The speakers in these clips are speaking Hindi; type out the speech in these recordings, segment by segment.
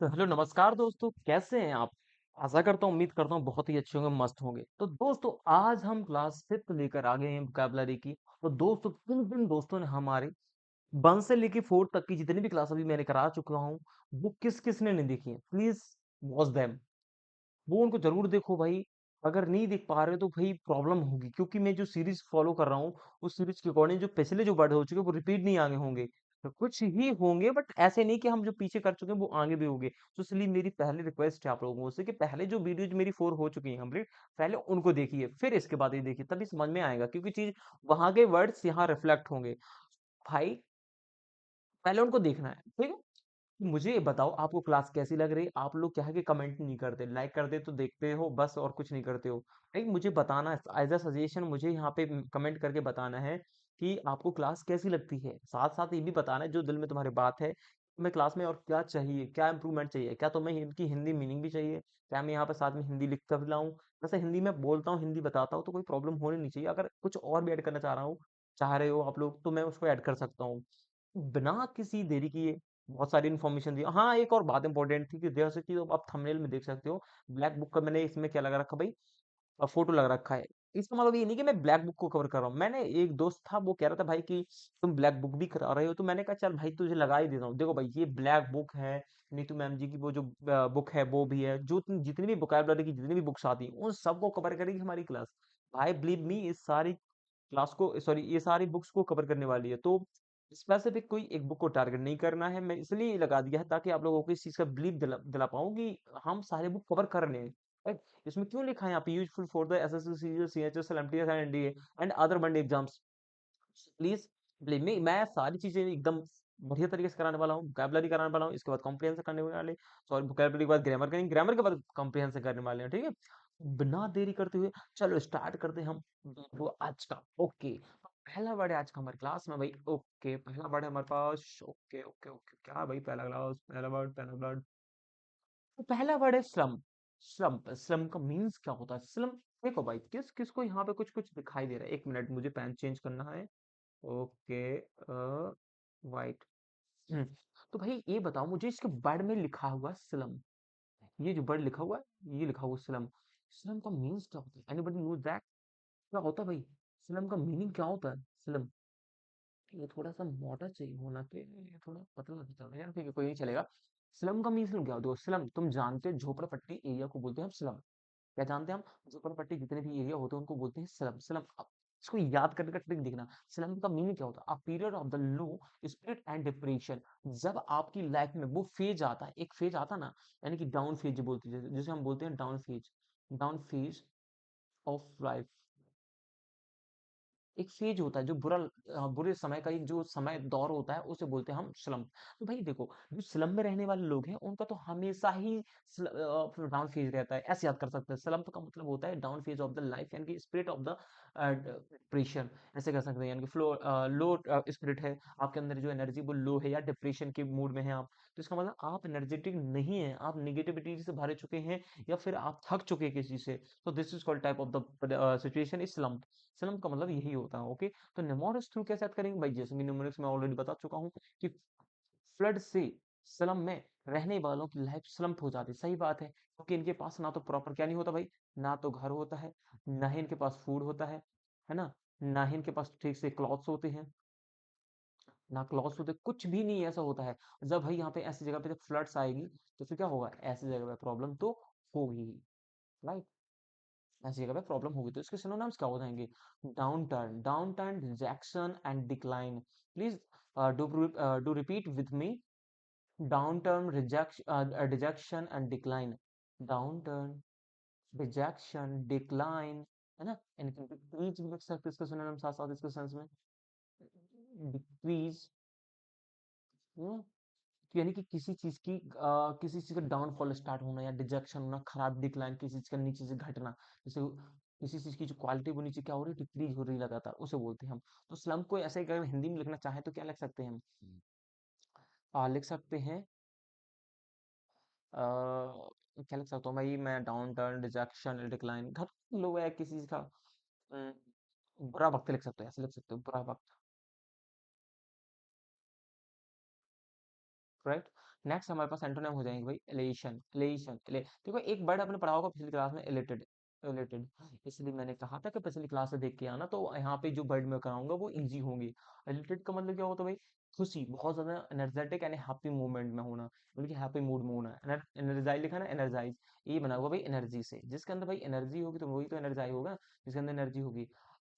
तो हेलो नमस्कार दोस्तों, कैसे हैं आप? आशा करता हूँ, उम्मीद करता हूँ बहुत ही अच्छे होंगे, मस्त होंगे। तो दोस्तों, आज हम क्लास 5th लेकर आ गए हैं वोकैबुलरी की। तो दोस्तों, किन किन दोस्तों ने हमारे 1 से लेके 4 तक की जितनी भी क्लास अभी मैंने करा चुका हूँ, वो किस किस ने नहीं देखी है, प्लीज वॉच देम। वो उनको जरूर देखो भाई। अगर नहीं देख पा रहे हो तो भाई प्रॉब्लम होगी, क्योंकि मैं जो सीरीज फॉलो कर रहा हूँ उस सीरीज के अकॉर्डिंग जो पिछले जो वर्ड हो चुके हैं वो रिपीट नहीं आगे होंगे। तो कुछ ही होंगे, बट ऐसे नहीं कि हम जो पीछे कर चुके हैं वो आगे भी होंगे। तो इसलिए मेरी पहली रिक्वेस्ट है आप लोगों से कि पहले जो वीडियोज मेरी 4 हो चुकी है कंप्लीट, पहले उनको देखिए, फिर इसके बाद ये देखिए, तभी समझ में आएगा, क्योंकि चीज वहां के वर्ड्स यहाँ रिफ्लेक्ट होंगे भाई। पहले उनको देखना है, ठीक है। मुझे ये बताओ, आपको क्लास कैसी लग रही है? आप लोग क्या है कि कमेंट नहीं करते, लाइक करते तो देखते हो बस, और कुछ नहीं करते हो। भाई मुझे बताना एज अ सजेशन, मुझे यहाँ पे कमेंट करके बताना है कि आपको क्लास कैसी लगती है। साथ साथ ये भी बताना है जो दिल में तुम्हारी बात है, तुम्हें क्लास में और क्या चाहिए, क्या इंप्रूवमेंट चाहिए, क्या तुम्हें इनकी हिंदी मीनिंग भी चाहिए, क्या मैं यहाँ पे साथ में हिंदी लिख कर लाऊं। वैसे हिंदी में बोलता हूँ, हिंदी बताता हूँ, तो कोई प्रॉब्लम होनी नहीं चाहिए। अगर कुछ और भी ऐड करना चाह रहे हो आप लोग, तो मैं उसको ऐड कर सकता हूँ बिना किसी देरी किए। बहुत सारी इन्फॉर्मेशन दी। हाँ, एक और बात इंपॉर्टेंट थी कि जैसे कि तो आप थंबनेल में देख सकते हो, ब्लैक बुक का मैंने इसमें क्या लगा रखा भाई, फोटो लगा रखा है। इसका मतलब ये नहीं कि मैं ब्लैक बुक को कवर कर रहा हूँ। मैंने एक दोस्त था, वो कह रहा था भाई कि तुम ब्लैक बुक भी करा रहे हो, तो मैंने कहा चल भाई तुझे लगा ही देता हूँ। देखो भाई, ये ब्लैक बुक है, नीतू मैम जी की वो जो बुक है वो भी है, जो जितनी भी वोकैबुलरी की जितनी भी बुक्स आती हैं उन सबको कवर करेगी हमारी क्लास। भाई बिलीव मी, इस सारी क्लास को, सॉरी, ये सारी बुक्स को कवर करने वाली है। तो स्पेसिफिक कोई एक बुक को टारगेट नहीं करना है। मैं इसलिए ये लगा दिया है ताकि आप लोगों को इस चीज का बिलीव दिला पाऊं कि हम सारे बुक कवर कर रहे हैं। राइट? इसमें क्यों लिखा है यहाँ पे useful for the assessee, CGL, CHS, MTS and NDA and other one exams. Please believe me, मैं सारी चीजें एकदम बढ़िया तरीके से कराने वाला हूँ। वोकैबुलरी कराने वाला हूँ, इसके बाद कॉम्प्रिहेंशन करने वाले, सॉरी वोकैबुलरी के बाद ग्रामर करेंगे, ग्रामर के बाद कॉम्प्रिहेंशन करने वाले हैं, ठीक है। बिना देरी करते हुए चलो स्टार्ट करते हैं हम वो आज का। ओके, पहला वर्ड है आज का हमारे क्लास में भाई। ओके, पहला वर्ड है हमारे पास। ओके ओके ओके, क्या भाई, पहला क्लास, पहला वर्ड। तो पहला वर्ड है स्लम। स्लम, स्लम का मीन्स क्या होता है? स्लम, देखो भाई, किस किस को यहाँ पे कुछ कुछ दिखाई दे रहा है? एक मिनट, मुझे पेन चेंज करना है। Okay, white. तो भाई ये बताओ मुझे, इसके वर्ड में लिखा हुआ स्लम, ये जो वर्ड लिखा हुआ है, ये लिखा हुआ स्लम, स्लम का मीन्स क्या होता है? Anybody knows that? क्या होता है भाई? स्लम का मीनिंग क्या होता है? स्लम, ये थोड़ा सा मोटा चाहिए होना, तो ये थोड़ा पतला चल रहा है यार, ठीक है, कोई नहीं चलेगा। स्लम का मीनिंग क्या होता है? स्लम, तुम जानते हो, झोपड़पट्टी एरिया को बोलते हैं हम स्लम। क्या जानते हैं हम? झोपड़पट्टी जितने भी एरिया होते हैं उनको बोलते हैं स्लम। स्लम, अब इसको याद करने का ट्रिक देखना। स्लम का मीनिंग क्या होता है? A period of the low spirit and depression. जब आपकी लाइफ में वो फेज आता है, एक फेज आता है ना, यानी कि डाउन फेज बोलते हैं, जिसे हम बोलते हैं down phase, down phase of life. एक फेज होता है जो बुरे समय का, एक जो समय दौर होता है, उसे बोलते हैं हम स्लम। तो भाई देखो, जो स्लम में रहने वाले लोग हैं उनका तो हमेशा ही डाउन फेज रहता है, ऐसे याद कर सकते हैं। स्लम का मतलब होता है down phase of the life, यानी कि स्पिरिट ऑफ द डिप्रेशन, ऐसे कर सकते हैं। यानी कि फ्लो लो स्पिरिट है आपके अंदर, जो एनर्जी वो लो है, या डिप्रेशन के मूड में है आप, तो इसका मतलब आप एनर्जेटिक नहीं है, आप निगेटिविटी से भरे चुके हैं, या फिर आप थक चुके हैं किसी से। तो this is called type of the situation is slum. Slum का मतलब यही होता है। ओके, तो निमोनिक्स थ्रू कैसे याद करेंगे भाई? जैसे कि निमोनिक्स में ऑलरेडी बता चुका हूँ कि फ्लड से स्लम में रहने वालों की लाइफ स्लम्प हो जाती है। सही बात है, क्योंकि इनके पास ना तो प्रॉपर क्या नहीं होता भाई, ना तो घर होता है, ना ही इनके पास फूड होता है ना, ना ही इनके पास ठीक से क्लॉथ्स होते हैं, ना क्लॉथ्स होते, कुछ भी नहीं ऐसा होता है। जब भाई यहाँ पे ऐसी जगह पे जब फ्लड्स आएगी, तो फिर क्या होगा? ऐसी जगह पे प्रॉब्लम तो होगी, राइट? ऐसी जगह पे प्रॉब्लम होगी, तो इसके सिनोनिम्स क्या हो जाएंगे? Down turn, down turn, rejection and decline. Please do repeat with me. Down turn, rejection and decline. Down turn, rejection, decline, है ना? इनके डिक्रीज भी लिख सकते हैं इसके सिनोनिम साथ साथ इसके सेंस में। डिक्रीज, यानी कि किसी चीज का डाउनफॉल स्टार्ट होना, या डिजेक्शन होना, खराब, डिक्लाइन, किसी चीज का नीचे से घटना। जैसे किसी चीज की जो क्वालिटी वो नीचे क्या हो रही है, डिक्रीज हो रही है लगातार, उसे बोलते हैं हम। तो स्लम को ऐसे ही अगर हिंदी में लिखना चाहे तो क्या लिख सकते हैं हम? लिख सकते हैं, क्या लिख सकता हूँ भाई मैं? डाउन टर्न, डिजेक्शन, डिक्लाइन, घट लो है किसी चीज का, बुरा वक्त लिख सकते हो, ऐसे लिख सकते हो, बुरा वक्त, राइट? नेक्स्ट हमारे पास एंटोनिम हो जाएंगे भाई एलेशन, देखो एक वर्ड आपने पढ़ा होगा पिछली क्लास में, एलेटेड, एलेटेड। इसलिए मैंने कहा था कि पिछली क्लास से देख के आना, तो यहाँ पे जो वर्ड मैं कराऊंगा वो इजी होंगी। एलेटेड का मतलब क्या होता है भाई? खुशी, बहुत ज्यादा एनर्जेटिक यानी हैप्पी मूवमेंट में होना, मतलब कि हैप्पी मूड में होना। एनर्जाइज लिखा ना, एनर्जाइज, ये बना होगा भाई एनर्जी से। जिसके अंदर भाई एनर्जी होगी तो वही तो एनर्जाइज होगा, जिसके अंदर एनर्जी होगी।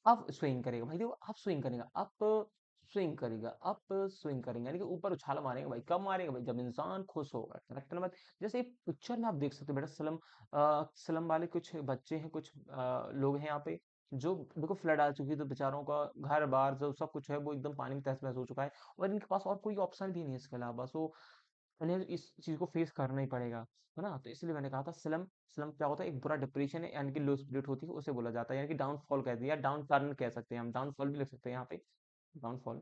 अप स्विंग करेगा भाई, देखो अप स्विंग करेगा, अप स्विंग करेगा, अप स्विंग करेंगे, यानी कि ऊपर उछाल मारेगा भाई। कब मारेगा भाई? जब इंसान खुश होगा। Correct number. जैसे पिक्चर में आप देख सकते हो बेटा, स्लम, स्लम वाले कुछ बच्चे हैं, कुछ लोग हैं यहाँ पे, जो देखो फ्लड आ चुकी है, तो बेचारों का घर बार जो सब कुछ है वो एकदम पानी में तहस नहस हो चुका है, और इनके पास और कोई ऑप्शन भी नहीं है इसके अलावा। सो उन्हें इस चीज को फेस करना ही पड़ेगा, है ना? तो इसलिए मैंने कहा था स्लम, स्लम क्या होता है? एक बुरा डिप्रेशन है, यानी कि लो स्पिरिट होती है, उसे बोला जाता है, यानी कि डाउनफॉल कह दिया, डाउन टर्न कह सकते हैं हम, डाउनफॉल भी लिख सकते हैं यहाँ पे, डाउनफॉल।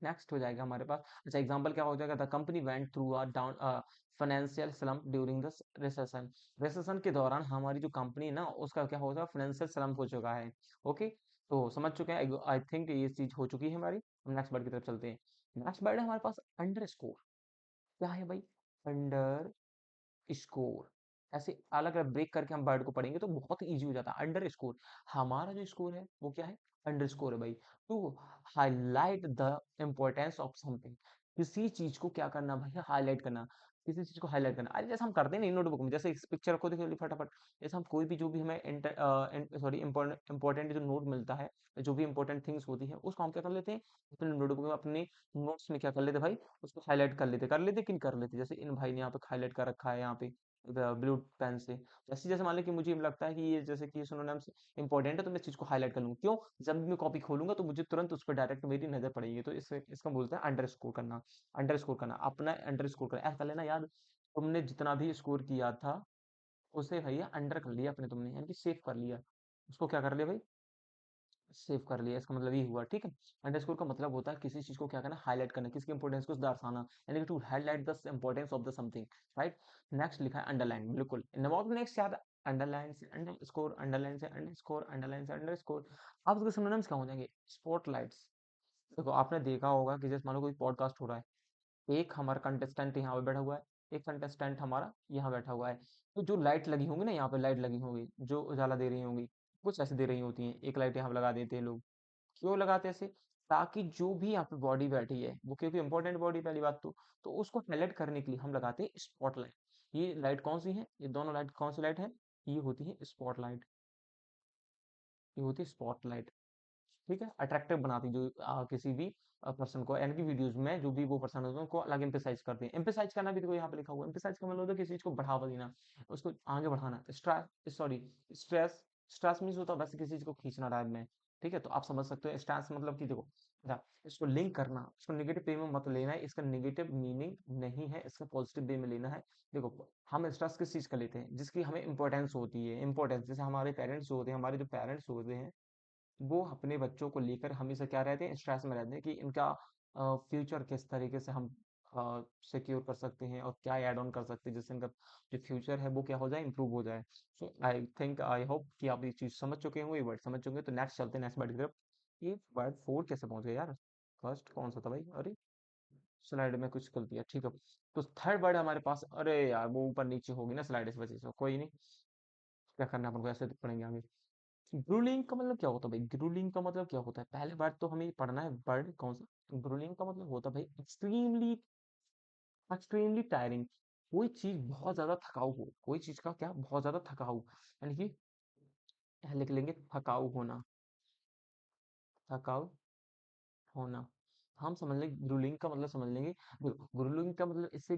नेक्स्ट हो जाएगा हमारे पास, अच्छा एग्जांपल क्या हो जाएगा? The company went through a down financial slump during the recession. Recession के दौरान हमारी जो कंपनी है ना, उसका क्या हो जाएगा? फाइनेंशियल स्लम्प हो चुका है। ओके, तो समझ चुके हैं, आई थिंक ये चीज हो चुकी है हमारी। हम नेक्स्ट वर्ड की तरफ चलते हैं। नेक्स्ट वर्ड है हमारे पास अंडर स्कोर। क्या है भाई? Under score. ऐसे अलग अलग ब्रेक करके हम वर्ड को पढ़ेंगे तो बहुत इजी हो जाता है। अंडर स्कोर, हमारा जो स्कोर है वो क्या है? अंडर स्कोर है भाई। To highlight the importance of something, किसी चीज को क्या करना भाई? हाईलाइट करना, किसी चीज को हाईलाइट करना। अरे जैसे हम करते हैं ना नोटबुक में, जैसे इस पिक्चर को देखो फटाफट, जैसे हम कोई भी जो भी हमें सॉरी इंपॉर्टेंट जो नोट मिलता है, जो भी इंपॉर्टेंट थिंग्स होती है, उसको हम क्या कर लेते हैं? अपने नोटबुक में, अपने नोट्स में क्या कर लेते हैं भाई? उसको हाईलाइट कर लेते कि नहीं कर लेते? जैसे इन भाई ने यहाँ पे हाईलाइट कर रखा है यहाँ पे ब्लू पेन से। जैसे जैसे मान लो कि मुझे लगता है कि ये जैसे कि सिनोनिम्स इंपॉर्टेंट है, तो मैं इस चीज को हाईलाइट कर लूंगा। क्यों? जब भी मैं कॉपी खोलूंगा तो मुझे तुरंत उस पर डायरेक्ट मेरी नजर पड़ेगी, तो इस इसका बोलते हैं अंडर स्कोर करना। अंडर स्कोर करना, अपना अंडर स्कोर करना, ऐसा कर लेना याद, तुमने जितना भी स्कोर किया था उसे भैया अंडर कर लिया अपने तुमने, यानी कि सेव कर लिया, उसको क्या कर लिया भाई? सेव कर लिया, इसका मतलब ये हुआ, ठीक है। अंडरस्कोर का मतलब होता है किसी चीज को क्या करना? हाईलाइट करना, किसकी इंपोर्टेंस को दर्शाना, यानी कि to highlight the importance of the something, right. Next लिखा है अंडरलाइन, बिल्कुल नवाब नेक्स्ट याद, अंडरलाइन से अंडरस्कोर, अंडरलाइन से अंडरस्कोर, अंडरलाइन से अंडरस्कोर। अब उसके सिनोनिम्स क्या हो जाएंगे? स्पॉटलाइट्स। देखो आपने देखा होगा कि जैसे मान लो कोई पॉडकास्ट हो रहा है, एक हमारा कंटेस्टेंट यहाँ पे बैठा हुआ है, एक कंटेस्टेंट हमारा यहाँ बैठा हुआ है, तो जो लाइट लगी होंगी ना, यहाँ पे लाइट लगी होगी जो उजाला दे रही होंगी, कुछ ऐसे दे रही होती हैं, एक लाइट यहाँ पे लगा देते हैं लोग। क्यों लगाते हैं ऐसे? ताकि जो भी यहाँ पे बॉडी बैठी है वो, क्योंकि इंपॉर्टेंट बॉडी पहली बात तो उसको हाईलाइट करने के लिए हम लगाते हैं स्पॉटलाइट। ये लाइट कौन सी है? ये दोनों लाइट कौन सी लाइट है? ये होती है स्पॉटलाइट, ये होती है स्पॉटलाइट। ठीक है, अट्रैक्टिव बनाती जो किसी भी पर्सन को, यानी कि वीडियोज में जो भी वो पर्सन होते हैं उनको अलग एम्फेसाइज करते हैं। एम्फेसाइज करना भी देखो यहाँ पे लिखा हुआ है, एम्फेसाइज का मतलब होता है किसी चीज को बढ़ावा देना, उसको आगे बढ़ाना। Stress, sorry, stress, stress means होता है बस किसी चीज को खींचना रात में। ठीक है, तो आप समझ सकते हो स्ट्रेस मतलब कि देखो, अच्छा, इसको लिंक करना, इसको नेगेटिव वे में मत लेना है, इसका नेगेटिव मीनिंग नहीं है, इसका पॉजिटिव वे में लेना है। देखो हम स्ट्रेस किस चीज का लेते हैं? जिसकी हमें इंपॉर्टेंस होती है, इंपॉर्टेंस, जैसे हमारे पेरेंट्स होते हैं, हमारे जो पेरेंट्स होते हैं वो अपने बच्चों को लेकर हमेशा क्या रहते हैं? स्ट्रेस में रहते हैं कि इनका फ्यूचर किस तरीके से हम सिक्योर कर सकते हैं, और क्या ऐड ऑन कर सकते हैं जिससे इनका जो फ्यूचर है वो क्या हो जाए? इंप्रूव हो जाए। सो आई थिंक, आई होप कि आप ये चीज समझ चुके होंगे, ये वर्ड समझ चुके हैं। तो नेक्स्ट चलते हैं, नेक्स्ट वर्ड की तरफ। ये वर्ड फोर कैसे पहुंच गया यार? फर्स्ट कौन सा था भाई? अरे स्लाइड में कुछ गलती है, ठीक है। तो थर्ड वर्ड हमारे पास, अरे यार वो ऊपर नीचे होगी ना स्लाइड, इस वजह से कोई नहीं, क्या करना है अपन को, ऐसे पढ़ेंगे आगे। ग्रूलिंग का मतलब क्या होता है भाई? ग्रूलिंग का मतलब क्या होता है? पहले बार तो हमें पढ़ना है वर्ड कौन सा। ग्रूलिंग का मतलब होता है भाई एक्सट्रीमली, एक्सट्रीमली टायरिंग। कोई चीज बहुत ज्यादा थकाऊ हो, कोई चीज का क्या बहुत ज्यादा थकाऊ, यानी कि यहाँ लिख लेंगे थकाऊ होना, थकाऊ होना। हम समझ लेंगे ग्रूलिंग का मतलब, समझ लेंगे ग्रूलिंग का मतलब इससे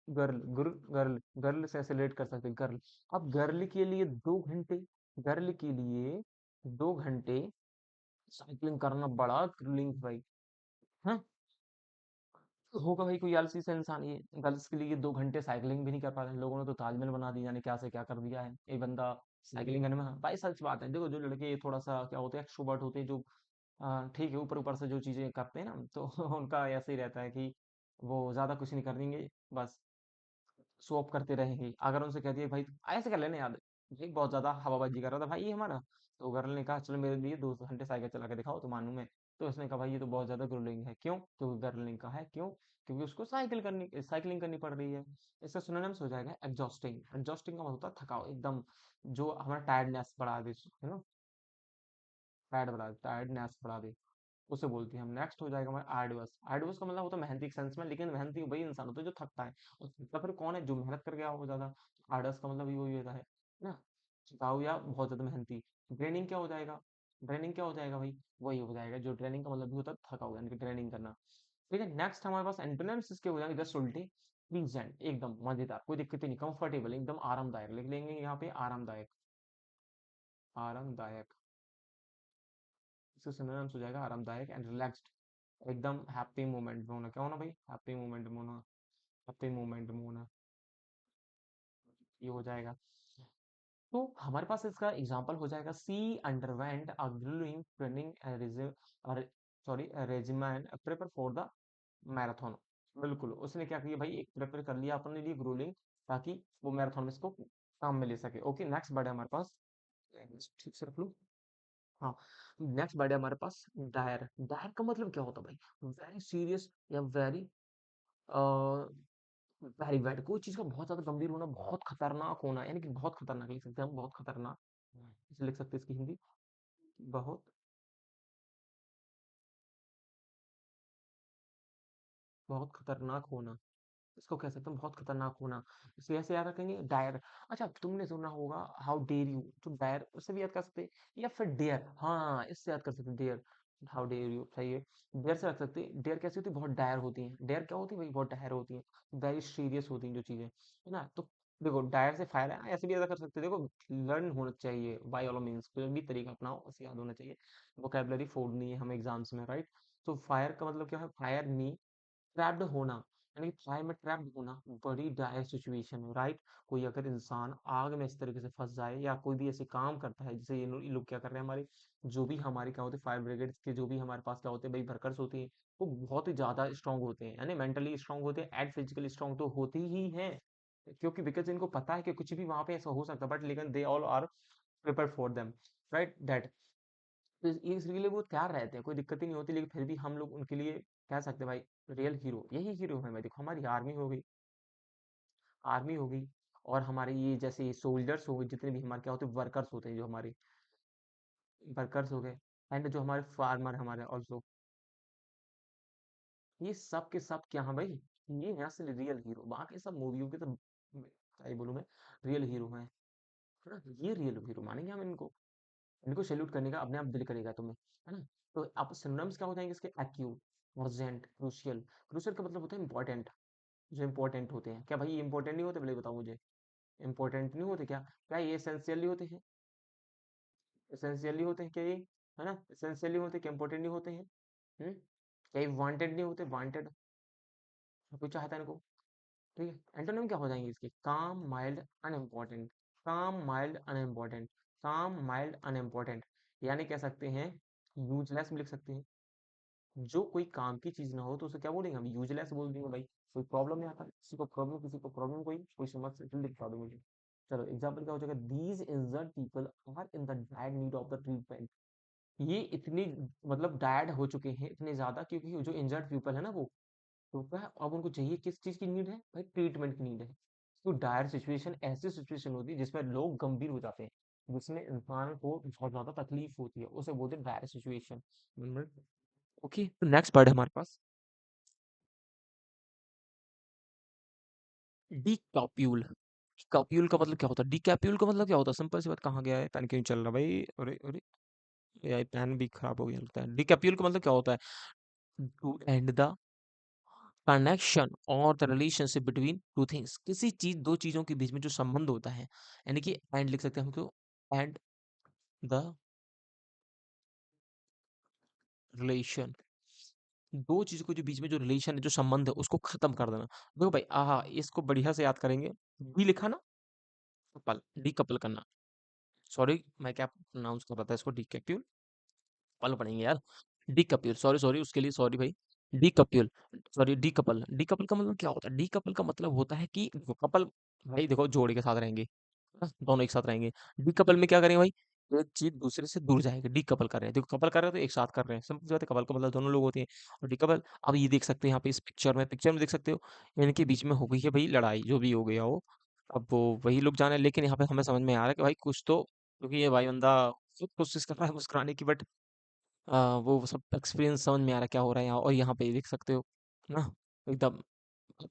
गर्ल, गर्ल, गर्ल से ऐसे रिलेट कर सकते हैं, गर्ल। अब गर्ल के लिए 2 घंटे, गर्ल के लिए 2 घंटे साइकिलिंग करना बड़ा थ्रिलिंग भाई। हाँ, होगा भाई कोई आलसी सा इंसान, ये गर्ल्स के लिए 2 घंटे साइकिलिंग भी नहीं कर पा रहे हैं। लोगों ने तो ताजमहल बना दिया, जाने क्या से क्या कर दिया है ये बंदा साइकिलिंग करने में। हाँ, भाई सच बात है, देखो जो लड़के थोड़ा सा क्या होते हैं, एक्सट्रोवर्ट होते हैं, जो ठीक है ऊपर ऊपर से जो चीजें करते हैं ना, तो उनका ऐसे ही रहता है कि वो ज्यादा कुछ नहीं कर देंगे, बस शो ऑफ करते रहेंगे। अगर उनसे कह दिया भाई ऐसे कर लेना याद, भाई बहुत ज्यादा हवाबाजी कर रहा था भाई ये हमारा, तो गर्ल ने कहा चलो मेरे लिए 2 घंटे साइकिल चला के दिखाओ तो मानू मैं। तो उसने कहा भाई ये तो बहुत ज्यादा ग्रोलिंग है। क्यों? क्योंकि गर्लिंग का है। क्यों? क्योंकि उसको साइकिलिंग करनी पड़ रही है। इसका सिनोनिम्स हो जाएगा एग्जॉस्टिंग। एग्जॉस्टिंग का मतलब होता है थकाव एकदम, जो हमारा टायर्डनेस बढ़ा दे, है ना, टायर्डनेस बढ़ा दे, उसे बोलते हैं हम। नेक्स्ट हो जाएगा हमारा आर्डुअस। आर्डुअस का मतलब होता है मेहनती के सेंस में, लेकिन मेहनती वही इंसान होता है जो थकता है। और थकता फिर कौन है? जो मेहनत कर गया हो ज्यादा। आर्डुअस का मतलब ही वही होता है ना, थकाऊ या बहुत ज्यादा मेहनती। ड्रेनिंग क्या हो जाएगा? ड्रेनिंग क्या हो जाएगा भाई? वही हो जाएगा जो ट्रेनिंग का मतलब भी होता है थकाऊ, यानी कि ट्रेनिंग करना। ठीक है, नेक्स्ट हमारे पास एंटोनिम्स इसके हो जाएंगे जस्ट उल्टे। प्लीजेंट, एकदम मजेदार, कोई दिक्कत ही नहीं। कंफर्टेबल, एकदम आरामदायक, लिख लेंगे यहाँ पे आरामदायक। आरामदायक, इसका सिनोनिम्स हो जाएगा आरामदायक एंड रिलैक्स्ड। एकदम हैप्पी मोमेंट में होना। क्या होना भाई? हैप्पी मोमेंट में होना। हैप्पी मोमेंट में होना, ये हो जाएगा। तो हमारे पास इसका एग्जांपल हो जाएगा, she underwent a grilling training sorry regiment prepare for the marathon. बिल्कुल, उसने क्या किया भाई, एक प्रिपेयर कर लिया अपने लिए ग्रूलिंग, ताकि वो मैराथन में इसको काम में ले सके। ओके, नेक्स्ट वर्ड है हमारे पास, ठीक से रख लो। हाँ, नेक्स्ट वर्ड है हमारे पास डायर। डायर का मतलब क्या होता है भाई? वेरी सीरियस या वेरी वेरी बैड, कोई चीज का बहुत ज्यादा गंभीर होना, बहुत खतरनाक होना, यानी कि बहुत खतरनाक लिख सकते हैं हम, बहुत खतरनाक। इसे लिख सकते हैं इसकी हिंदी, बहुत, बहुत खतरनाक होना। इसको कह सकते हैं बहुत खतरनाक होना। इसलिए ऐसे याद रखेंगे डायर। अच्छा, तुमने सुना होगा हाउ डेयर यू, तो डायर उससे भी याद कर सकते हैं, या फिर डेयर, हाँ इससे याद कर सकते हैं डेयर। हाउ डेयर यू सही है। डेयर से रख सकते हैं। डेयर कैसी होती है? बहुत डायर होती है। डेयर क्या होती है भाई? बहुत डायर होती है, वेरी सीरियस होती हैं जो चीजें, है ना। तो देखो डायर से फायर है, ऐसे भी याद कर सकते हैं। देखो, लर्न होना चाहिए बाय ऑल मीन्स, कोई भी तरीका अपनाओ, उसे याद होना चाहिए। वोकेबलरी फोड़नी है हमें एग्जाम्स में, राइट। तो फायर का मतलब क्या है? फायर मी, ट्रैप्ड होना, यानी कि फायर में ट्रैप्ड होना, बड़ी डायर सिचुएशन है, राइट। कोई अगर इंसान आग में इस तरीके से फंस जाए, या कोई भी ऐसे काम करता है, जैसे ये लोग क्या कर रहे हैं, हमारे जो भी हमारे क्या होते हैं फायर ब्रिगेड के, जो भी हमारे पास क्या होते हैं भाई वर्कर्स होती हैं, वो बहुत ही ज्यादा स्ट्रांग होते हैं, यानी मेंटली स्ट्रांग होते हैं एंड फिजिकली स्ट्रांग तो होते ही हैं। क्योंकि बिकॉज इनको पता है कि कुछ भी वहां पे ऐसा हो सकता है, बट लेकिन they all are prepare for them, right that. तो इसके लिए वो तैयार रहते हैं, कोई दिक्कत ही नहीं होती, लेकिन फिर भी हम लोग उनके लिए कह सकते हैं भाई रियल हीरो, यही हीरो है भाई। देखो हमारी आर्मी हो गई, आर्मी हो गई, और हमारे ये जैसे सोल्जर्स हो गए, जितने भी हमारे क्या होते हैं वर्कर्स होते हैं, जो हमारे वर्कर्स हो गए, एंड जो हमारे फार्मर हमारे ऑल्सो, ये सब के सब क्या है भाई? ये यहाँ से रियल हीरो, बाकी सब मूवियों के तो क्या ही बोलूं मैं, रियल हीरो हैं, है ना। ये रियल हीरो मानेंगे हम इनको। इनको सैल्यूट करने का अपने आप दिल करेगा तुम्हें, है ना। तो आप सिनोनिम्स क्या हो जाएंगे इसके? Acute, urgent, crucial. क्रूशियल का मतलब होता है इंपॉर्टेंट, जो इंपॉर्टेंट होते हैं। क्या भाई ये इंपॉर्टेंट नहीं होते? पहले बताओ मुझे, इंपॉर्टेंट नहीं होते क्या? क्या ये एसेंशियली होते हैं? एसेंशियली होते हैं क्या ये, है ना। एसेंशियली होते हैं क्या? इंपॉर्टेंट नहीं होते हैं? क्या ये वांटेड नहीं होते? वांटेड, कोई चाहता है इनको। ठीक है, एंटोनिम क्या हो जाएंगे इसके? काम, माइल्ड, अनइम्पॉर्टेंट। काम, माइल्ड, अनइम्पॉर्टेंट। काम, माइल्ड, अनइम्पॉर्टेंट, यानी कह सकते हैं यूजलेस भी लिख सकते हैं। जो कोई काम की चीज ना हो तो उसे क्या बोलेंगे हम? यूजलेस बोल देंगे भाई। कोई प्रॉब्लम नहीं आता, किसी को प्रॉब्लम, किसी को प्रॉब्लम, कोई कोई समझ जल्दी बता दो मुझे। चलो एग्जाम्पल क्या हो जाएगा? These injured people are in the dire need of the treatment. ये इतनी मतलब डायर्ड हो चुके हैं इतने ज्यादा, क्योंकि जो इंजर्ड पीपल है ना वो, तो क्या अब उनको चाहिए, किस चीज की नीड है भाई? ट्रीटमेंट की नीड है। तो डायर सिचुएशन ऐसी सिचुएशन होती है जिसमें लोग गंभीर हो जाते हैं, जिसमें इंसान को बहुत ज्यादा तकलीफ होती है, उसे बोलते हैं डायर सिचुएशन। ओके, तो नेक्स्ट वर्ड है हमारे पास डिकैप्यूल। डिकैप्यूल का मतलब क्या होता है? डिकैप्यूल का मतलब क्या होता है? सिंपल सी बात, कहाँ गया है पेन? क्यों नहीं चल रहा भाई? अरे अरे, यार पेन भी खराब हो गया लगता है। डिकैप्यूल का मतलब क्या होता है? टू एंड द कनेक्शन और the relationship between two things, किसी चीज, दो चीजों के बीच में जो संबंध होता है, यानी कि एंड लिख सकते हैं हम तो, एंड द रिलेशन, दो चीजों के जो बीच में जो रिलेशन है, जो संबंध है, उसको खत्म कर देना। देखो भाई, आहा, इसको बढ़िया से याद करेंगे। डी लिखा ना, कपल, डी कपल करना। सॉरी, मैं क्या प्रोनाउंस कर रहा था इसको? डी कैप्यूल, पल पढ़ेंगे यार। डी कपिल, सॉरी सॉरी, उसके लिए सॉरी भाई। D Kapil, sorry, D couple. D couple का मतलब क्या होता है? डी कपल का मतलब होता है कि देखो कपल, भाई देखो जोड़ी के साथ रहेंगे, है ना? दोनों एक साथ रहेंगे। डी कपल में क्या करेंगे भाई? एक चीज दूसरे से दूर जाएगी, डीकपल कर रहे हैं। देखो कपल कर रहे हैं तो एक साथ कर रहे हैं, सिंपल सी बात है। कपल का मतलब दोनों लोग होते हैं, और डीकपल, अब ये देख सकते हैं यहाँ पे इस पिक्चर में देख सकते हो, इनके बीच में हो गई है भाई लड़ाई, जो भी हो गया हो। अब वो वही लोग जाने, लेकिन यहाँ पे हमें समझ में आ रहा है कि भाई कुछ तो, क्योंकि ये भाई बंदा खुद कोशिश कर रहा है मुस्कुराने की, बट वो सब एक्सपीरियंस समझ में आ रहा है क्या हो रहा है यहाँ। और यहाँ पे देख सकते हो ना, एकदम,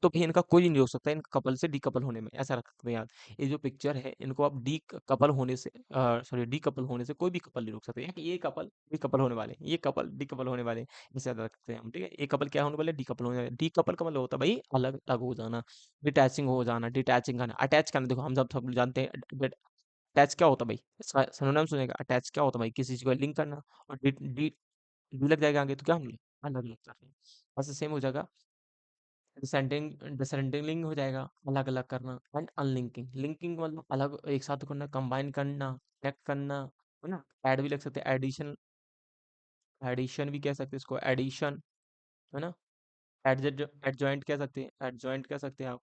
तो भी इनका कोई नहीं रोक सकता इन कपल से डीकपल होने में, ऐसा रख सकते हैं याद। ये जो पिक्चर है, इनको आप डी कपल होने से, सॉरी, डीकपल होने से कोई भी कपल नहीं रोक सकते, यानी कि ये कपल डीकपल होने वाले हैं, ये कपल डीकपल होने वाले हैं, इसे याद रखते हैं हम, ठीक है। ये कपल क्या होने वाले, डीकपल होने वाले। डीकपल का मतलब होता है भाई अलग अलग हो जाना, डिटैचिंग हो जाना, डिटैचिंग करना, अटैच करना। देखो हम सब लोग जानते हैं अटैच क्या होता है भाई, इसका सिनोनिम सुनेगा, अटैच क्या होता है भाई, किसी चीज को लिंक करना। और डी डी डी लग जाएगा आगे तो क्या होंगे, अलग अलग करना। बस सेम हो जाएगा, डिसेंडिंग डिसेंडिंग हो जाएगा, अलग अलग करना। एंड अनलिंकिंग, लिंकिंग मतलब अलग एक साथ करना, कंबाइन करना, कनेक्ट करना, है ना। ऐड भी लग सकते हैं, एडिशन, एडिशन भी कह सकते हैं इसको, एडिशन, है ना। एडजॉइंट कह सकते हैं, एडजॉइंट कह सकते हैं आप।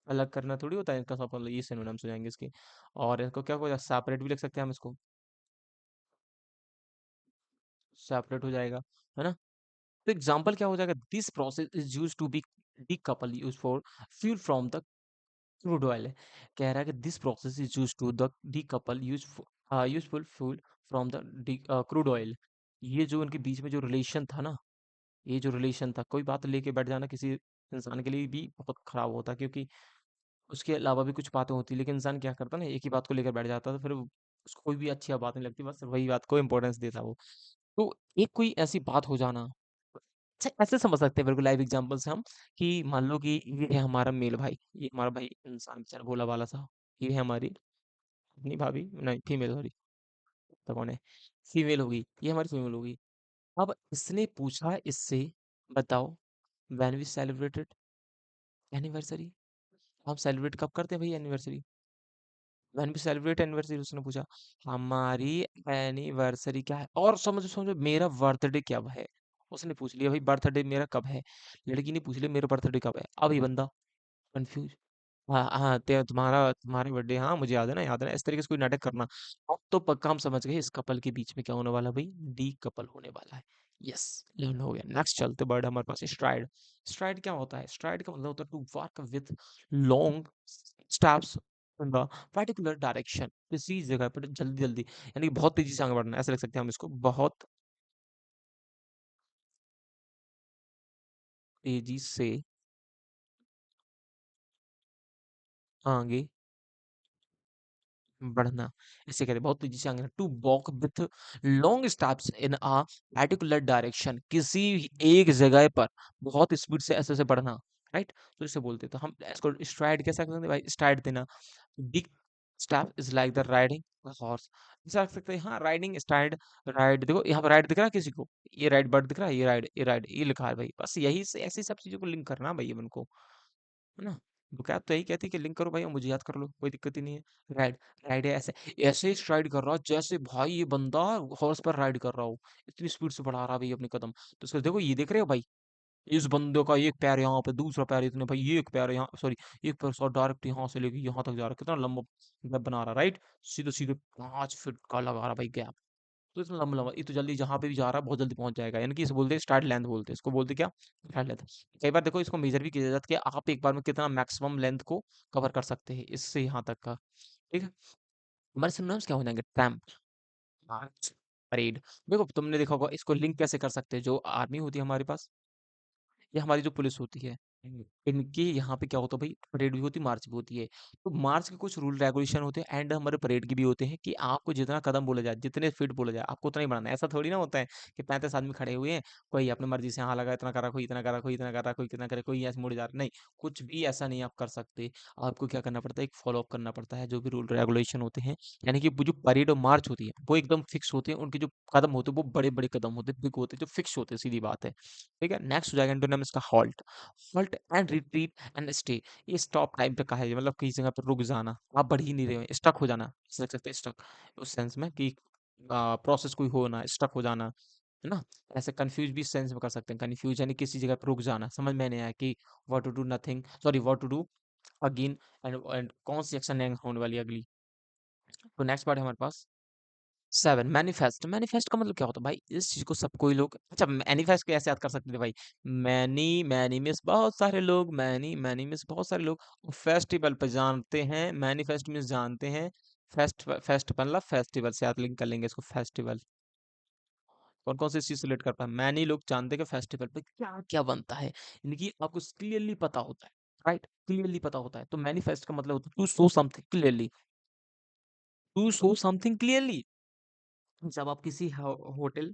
अलग करना थोड़ी होता है इनका सब, मतलब ये सिनोनिम्स हो जाएंगे इसके। और इसको क्या हो जाएगा, सेपरेट भी लिख सकते हैं हम इसको, सेपरेट हो जाएगा, है ना। तो एग्जाम्पल क्या हो जाएगा, this process is use to be decouple use for fuel from the crude oil है। कह रहा है कि this process is use to the decouple useful fuel from the crude oil. ये जो उनके बीच में जो रिलेशन था ना, ये जो रिलेशन था, कोई बात लेके बैठ जाना किसी इंसान के लिए भी बहुत खराब होता है, क्योंकि उसके अलावा भी कुछ बातें होती है, लेकिन इंसान क्या करता है ना, एक ही बात को लेकर बैठ जाता है, तो फिर उसको कोई भी अच्छी बात नहीं लगती, बस वही बात को इंपॉर्टेंस देता है वो। तो एक कोई ऐसी बात हो जाना, अच्छा ऐसे समझ सकते हैं बिल्कुल लाइव एग्जांपल से हम, कि मान लो कि ये है हमारा मेल भाई, ये हमारा भाई इंसान बेचारा भोला वाला सा, ये है हमारी अपनी भाभी, नहीं फीमेल, सॉरी, तो कौन है, फीमेल होगी, ये हमारी फीमेल होगी। अब इसने पूछा इससे, बताओ, व्हेन वी सेलिब्रेटेड एनिवर्सरी, हम सेलिब्रेट कब करते हैं भाई anniversary, when we celebrate anniversary, उसने पूछा हमारी एनिवर्सरी क्या है, और समझो समझो मेरा बर्थडे कब है। उसने पूछ लिया भाई बर्थडे मेरा कब है, लड़की ने पूछ लिया मेरा बर्थडे कब है। अब ये बंदा कंफ्यूज, हाँ हाँ, तुम्हारा तुम्हारे बर्थडे, हाँ मुझे याद है ना, याद है ना, इस तरीके से कोई नाटक करना। अब तो पक्का हम समझ गए इस कपल के बीच में क्या होने वाला भाई, डी कपल होने वाला है। यस, लर्न हो गया। नेक्स्ट चलते बर्ड हमारे पास स्ट्राइड। स्ट्राइड क्या होता है, स्ट्राइड का मतलब होता है to work with long steps in the particular direction, किसी जगह पर जल्दी जल्दी, यानी कि बहुत तेजी से आगे बढ़ना, ऐसे लग सकते हैं हम इसको, बहुत तेजी से आगे बढ़ना, इसे कहते हैं बहुत तेजी से आगे, to walk with long steps in a particular direction, किसी एक जगह पर बहुत स्पीड से ऐसे ऐसे बढ़ना, राइट। तो इसे बोलते हैं, तो हम इसको स्ट्राइड कैसे कहते हैं भाई, स्ट्राइड देना। Big step is like the riding horse, ऐसा रख सकते हैं, हाँ राइडिंग स्ट्राइड। राइड देखो यहाँ पर राइड दिख रहा है किसी को, ये राइड बर्ड दिख रहा है, ये राइड ये लिखा है भाई, बस यही से ऐसी सब चीजों को लिंक करना भाई अपन को, है ना। बुकैत तो यही कहती है कि लिंक करो भाई और मुझे याद कर लो, कोई दिक्कत ही नहीं है। राइड, राइड है ऐसे, ऐसे ही राइड कर रहा जैसे भाई ये बंदा हॉर्स पर राइड कर रहा हो, इतनी स्पीड से बढ़ा रहा है भाई अपने कदम। तो उसको देखो, ये देख रहे हो भाई, इस बंदे का एक पैर यहाँ पे, दूसरा पैर इतने भाई, ये एक पैर यहाँ, सॉरी, एक पैर सौ डायरेक्ट यहाँ से लेके यहाँ तक जा रहा है, कितना लंबा गैप बना रहा है, राइट। सीधे सीधे 5 फीट का लगा रहा है भाई गैप। तो इतना लंबा लंबा, ये तो जल्दी जहाँ पे भी जा रहा है बहुत जल्दी पहुंच जाएगा, यानी कि इसे बोलते हैं स्टार्ट लेंथ, बोलते हैं इसको, बोलते क्या, स्टार्ट लेंथ। कई बार देखो इसको मेजर भी किया जाता है कि आप एक बार में कितना मैक्सिमम लेंथ को कवर कर सकते हैं, इससे यहाँ तक का, ठीक है। हमारे सिनोनिम्स क्या हो जाएंगे, ट्रैम्प, मार्च, परेड। देखो तुमने देखा होगा, इसको लिंक कैसे कर सकते हैं, जो आर्मी होती है हमारे पास, ये हमारी जो पुलिस होती है, इनके यहाँ पे क्या होता है भाई, परेड भी होती है, मार्च भी होती है। तो मार्च के कुछ रूल रेगुलेशन होते हैं, एंड हमारे परेड के भी होते हैं, कि आपको जितना कदम बोला जाए, जितने फीट बोला जाए, आपको उतना ही बढ़ाना है। ऐसा थोड़ी ना होता है कि 35 आदमी खड़े हुए हैं, कोई अपनी मर्जी से यहाँ लगा, इतना करा, कोई इतना करा, कोई इतना करा, कोई कितना करे, कोई ऐसे मुड़े जा रहा, नहीं, कुछ भी ऐसा नहीं आप कर सकते। आपको क्या करना पड़ता है, एक फॉलो अप करना पड़ता है, जो भी रूल रेगुलेशन होते हैं, यानी कि वो जो परेड और मार्च होती है वो एकदम फिक्स होते हैं, उनके जो कदम होते हैं वो बड़े बड़े कदम होते हैं, बिग होते हैं, जो फिक्स होते हैं, सीधी बात है। ठीक है, नेक्स्ट हो जाएगा एंटोनिम इसका, halt. Halt and retreat and stay, ये स्टॉप टाइम पे कहा है, मतलब किसी जगह पर रुक जाना, आप बढ़ ही नहीं रहे हो, स्टक हो जाना, समझ सकते हैं स्टक, उस सेंस में कि प्रोसेस कोई हो ना, स्टक हो जाना, है ना। ऐसे कंफ्यूज भी सेंस में कर सकते हैं, कंफ्यूज यानी किसी जगह पर रुक जाना, समझ में नहीं आया कि what to do nothing, sorry what to do again, and कौन सी एक्शन होने वाली है अगली। तो नेक्स्ट पार्ट है हमारे पास, 7 मैनिफेस्ट मैनिफेस्ट का मतलब क्या होता है भाई? इस चीज को सब कोई लोग अच्छा मैनिफेस्ट कैसे याद कर सकते थे भाई? मैनी मैनी मिस बहुत सारे लोग मैनी मैनी मिस बहुत सारे लोग फेस्टिवल पे जानते हैं मैनिफेस्ट मिस जानते हैं फेस्ट मतलब फेस्टिवल से याद लिंक कर लेंगे इसको फेस्टिवल कौन कौन सी चीज से रिलेट कर पाए मैनी लोग जानते हैं कि फेस्टिवल पे क्या क्या बनता है यानी कि आपको क्लियरली पता होता है राइट क्लियरली पता होता है तो मैनिफेस्ट का मतलब होता है to show something clearly to show something clearly जब आप किसी होटल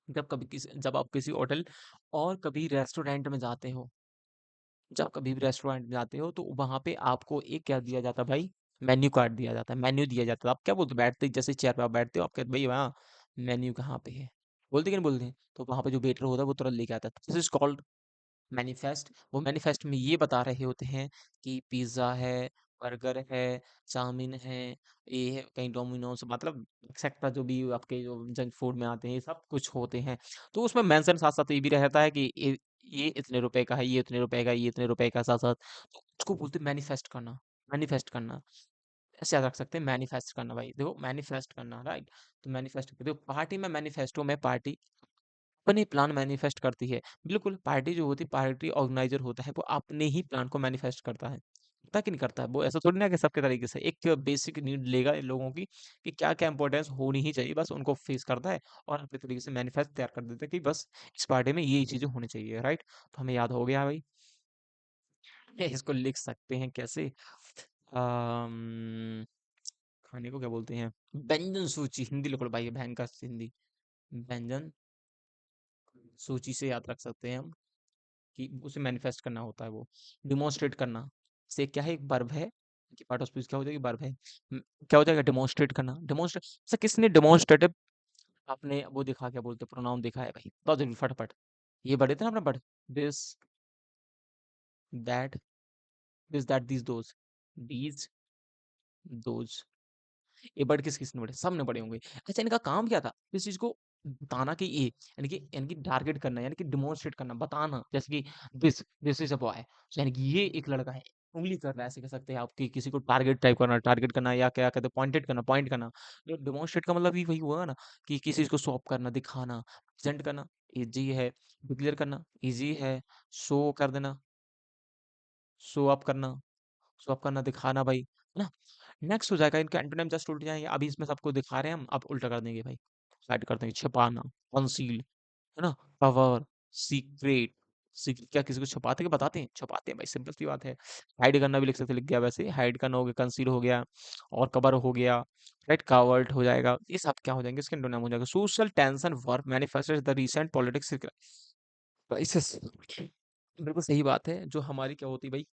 जब आप किसी होटल और कभी रेस्टोरेंट में जाते हो जब कभी भी रेस्टोरेंट में जाते हो तो वहां पे आपको एक क्या दिया जाता है भाई मेन्यू कार्ड दिया जाता है मेन्यू दिया जाता है आप क्या बोलते हो बैठते ही जैसे चेयर पे आप बैठते हो आप कहते भाई वहाँ मेन्यू कहाँ पे है बोलते कि नहीं बोलते तो वहां पे जो वेटर होता है वो तुरंत लेके आता है दिस इज कॉल्ड मैनिफेस्ट वो मैनिफेस्ट में ये बता रहे होते हैं कि पिज्ज़ा है, बर्गर है, चाउमीन है, ये है कहीं डोमिनोज मतलब एक्सेट्रा जो भी आपके जो जंक फूड में आते हैं ये सब कुछ होते हैं। तो उसमें मेंशन साथ-साथ ये भी रहता है कि ये इतने रुपए का है, ये इतने रुपए का है, ये इतने रुपए का साथ-साथ तो उसको बोलते हैं मैनिफेस्ट करना, मैनिफेस्ट करना। ऐसे याद रख सकते हैं मैनिफेस्ट करना भाई। देखो मैनिफेस्ट करना राइट? तो मैनिफेस्ट देखो पार्टी में मैनिफेस्टो में पार्टी अपने प्लान मैनिफेस्ट करती है। बिल्कुल, पार्टी जो होती है, पार्टी ऑर्गेनाइज़र होता है, वो अपने ही प्लान को मैनिफेस्ट करता है। करता है कि नहीं करता है? वो ऐसा थोड़ी ना कि सबके तरीके से। एक बेसिक नीड लेगा इन लोगों की कि क्या-क्या इम्पोर्टेंस होनी ही चाहिए, बस उनको फेस करता है और अपने तरीके से मैनिफेस्ट तैयार कर देता है कि बस इस पार्टी में ये चीज़ें होनी चाहिए, राइट? तो हमें याद हो गया भाई। इसको लिख सकते हैं कैसे? अम, खाने को क्या बोलते हैं? व्यंजन सूची, हिंदी लिख लो भाई, भयंकर हिंदी। व्यंजन सूची से याद रख सकते हैं हम। कि उसे मैनिफेस्ट करना होता है वो डिमॉन्स्ट्रेट करना से क्या है एक वर्ब है कि पार्ट ऑफ स्पीच क्या हो जाएगी वर्ब है क्या हो जाएगा डिमॉन्स्ट्रेट करना डिमॉन्स्ट्रेट सर किसने डिमॉन्स्ट्रेटिव आपने वो दिखा क्या बोलते प्रोनाउन दिखा है भाई बहुत जरूरी फटाफट ये बड़े थे ना अपना पढ़ this that that these those ये वर्ड किस किसने पढ़े सबने पढ़े होंगे अच्छा इनका काम क्या था इस चीज को बताना कि ये यानी कि टारगेट करना यानी कि डिमॉन्स्ट्रेट करना बताना जैसे कि दिस इज अ बॉय यानी कि ये एक लड़का है उंगली कर रहा है ऐसे कह सकते हैं आपकी किसी को टारगेट करना या क्या कहते हैं पॉइंटेड करना पॉइंट करना जो डिमॉन्स्ट्रेट का मतलब ही वही हुआ ना कि किसी चीज को शो ऑफ करना दिखाना प्रेजेंट करना इजी है डिक्लेयर करना इजी है शो कर देना शो अप करना शो अप करना दिखाना भाई है ना नेक्स्ट हो जाएगा इनके एंटोनिम जस्ट उल्ट जाएंगे अभी इसमें सबको दिखा रहे हैं हम अब उल्टा कर देंगे भाई साइड कर देंगे छिपाना कंसील है ना कवर सीक्रेट सीक्रेट क्या किसी को छुपाते हैं कि बताते हैं छुपाते हैं भाई सिंपल सी बात है हाइड करना भी लिख सकते लिख गया वैसे हाइड करना हो गया कंसील हो गया और कवर हो गया राइट कावर्ट हो जाएगा ये सब क्या हो जाएंगे इसके एंटोनिम हो जाएगा social tension work manifested the recent politics crisis बिल्कुल सही बात है जो हमारी क्या होती है भाई